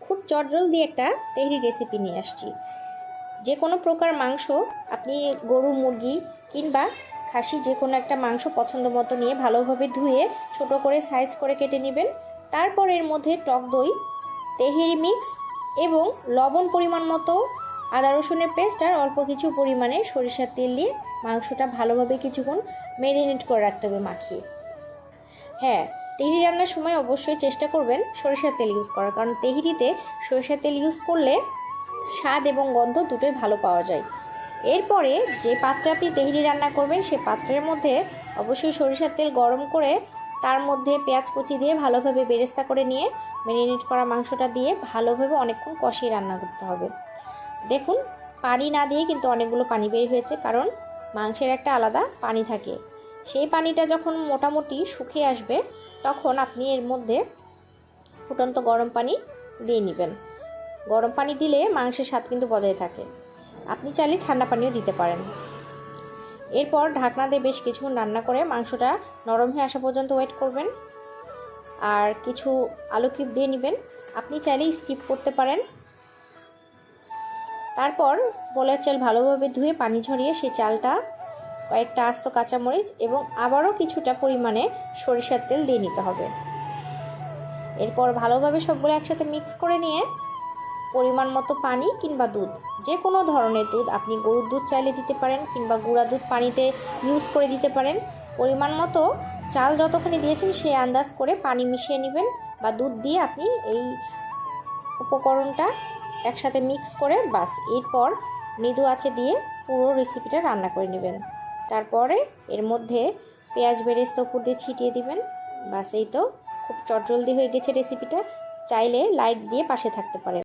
খুব চটজলদি একটা তেহরি রেসিপি নিয়ে আসছি। যে কোনো প্রকার মাংস, আপনি গরু, মুরগি কিংবা খাসি যে কোনো একটা মাংস পছন্দ মতো নিয়ে ভালোভাবে ধুয়ে ছোট করে সাইজ করে কেটে নেবেন। তারপর এর মধ্যে টক দই, তেহরি মিক্স এবং লবণ পরিমাণ মতো, আদা রসুনের পেস্ট আর অল্প কিছু পরিমাণে সরিষার তেল দিয়ে মাংসটা ভালোভাবে কিছুক্ষণ ম্যারিনেট করে রাখতে হবে মাখিয়ে। হ্যাঁ, তেহরি রান্নার সময় অবশ্যই চেষ্টা করবেন সরিষার তেল ইউজ করার, কারণ তেহরিতে সরিষার তেল ইউজ করলে স্বাদ এবং গন্ধ দুটোই ভালো পাওয়া যায়। এরপরে যে পাত্রে আপনি তেহরি রান্না করবেন সে পাত্রের মধ্যে অবশ্যই সরিষার তেল গরম করে তার মধ্যে পেঁয়াজ কুচি দিয়ে ভালোভাবে বেরেস্তা করে নিয়ে ম্যারিনেট করা মাংসটা দিয়ে ভালোভাবে অনেকক্ষণ কষিয়ে রান্না করতে হবে। দেখুন, পানি না দিয়ে কিন্তু অনেকগুলো পানি বের হয়েছে, কারণ মাংসের একটা আলাদা পানি থাকে। সেই পানিটা যখন মোটামুটি শুকিয়ে আসবে তখন আপনি এর মধ্যে ফুটন্ত গরম পানি দিয়ে নেবেন। গরম পানি দিলে মাংসের স্বাদ কিন্তু বজায় থাকে। আপনি চাইলে ঠান্ডা পানিও দিতে পারেন। এরপর ঢাকনা দিয়ে বেশ কিছুক্ষণ রান্না করে মাংসটা নরম হয়ে আসা পর্যন্ত ওয়েট করবেন। আর কিছু আলু কিউব দিয়ে নেবেন, আপনি চাইলে স্কিপ করতে পারেন। তারপর পোলার চাল ভালোভাবে ধুয়ে পানি ঝরিয়ে সেই চালটা, কয়েকটা আস্ত কাঁচামরিচ এবং আবারও কিছুটা পরিমাণে সরিষার তেল দিয়ে নিতে হবে। এরপর ভালোভাবে সবগুলো একসাথে মিক্স করে নিয়ে পরিমাণ মতো পানি কিংবা দুধ, যে কোনো ধরনের দুধ, আপনি গরুর দুধ চাইলে দিতে পারেন কিংবা গুঁড়া দুধ পানিতে ইউজ করে দিতে পারেন। পরিমাণ মতো চাল যতখানি দিয়েছেন সেই আন্দাজ করে পানি মিশিয়ে নেবেন বা দুধ দিয়ে আপনি এই উপকরণটা একসাথে মিক্স করে বাস, এরপর মৃদু আঁচে দিয়ে পুরো রেসিপিটা রান্না করে নেবেন। তারপরে এর মধ্যে পেঁয়াজ বেরেস্তা উপর দিয়ে ছিটিয়ে দিবেন। বাস, এই তো খুব চটজলদি হয়ে গেছে রেসিপিটা। চাইলে লাইক দিয়ে পাশে থাকতে পারেন।